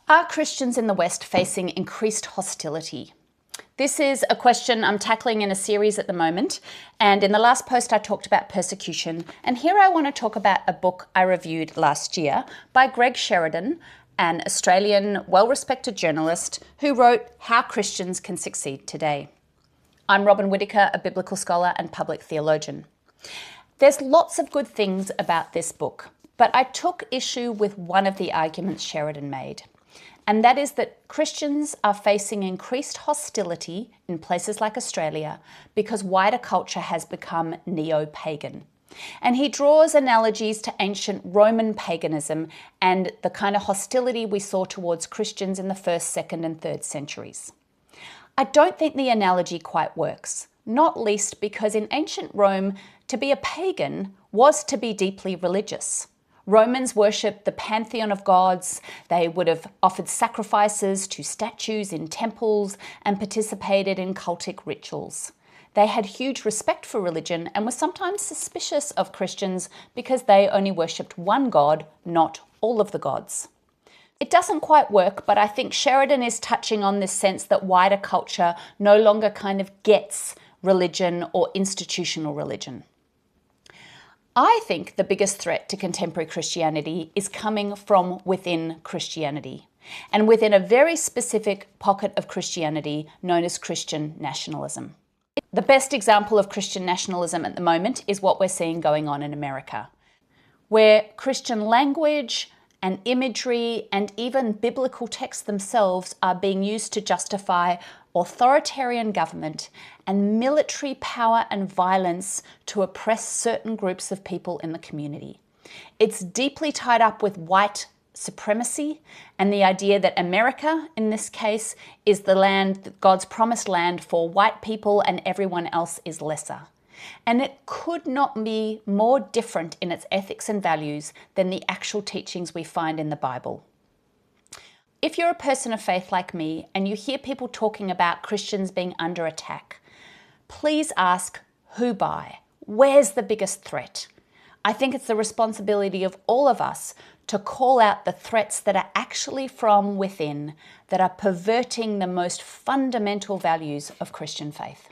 Are Christians in the West facing increased hostility? This is a question I'm tackling in a series at the moment, and in the last post I talked about persecution, and here I want to talk about a book I reviewed last year by Greg Sheridan, an Australian well-respected journalist who wrote How Christians Can Succeed Today. I'm Robyn Whittaker, a biblical scholar and public theologian. There's lots of good things about this book, but I took issue with one of the arguments Sheridan made. And that is that Christians are facing increased hostility in places like Australia because wider culture has become neo-pagan. And he draws analogies to ancient Roman paganism and the kind of hostility we saw towards Christians in the 1st, 2nd and 3rd centuries. I don't think the analogy quite works, not least because in ancient Rome, to be a pagan was to be deeply religious. Romans worshipped the pantheon of gods. They would have offered sacrifices to statues in temples and participated in cultic rituals. They had huge respect for religion and were sometimes suspicious of Christians because they only worshipped one god, not all of the gods. It doesn't quite work, but I think Sheridan is touching on this sense that wider culture no longer kind of gets religion or institutional religion. I think the biggest threat to contemporary Christianity is coming from within Christianity, and within a very specific pocket of Christianity known as Christian nationalism. The best example of Christian nationalism at the moment is what we're seeing going on in America, where Christian language and imagery and even biblical texts themselves are being used to justify authoritarian government and military power and violence to oppress certain groups of people in the community. It's deeply tied up with white supremacy and the idea that America, in this case, is the land, God's promised land for white people and everyone else is lesser. And it could not be more different in its ethics and values than the actual teachings we find in the Bible. If you're a person of faith like me and you hear people talking about Christians being under attack, please ask, who by? Where's the biggest threat? I think it's the responsibility of all of us to call out the threats that are actually from within, that are perverting the most fundamental values of Christian faith.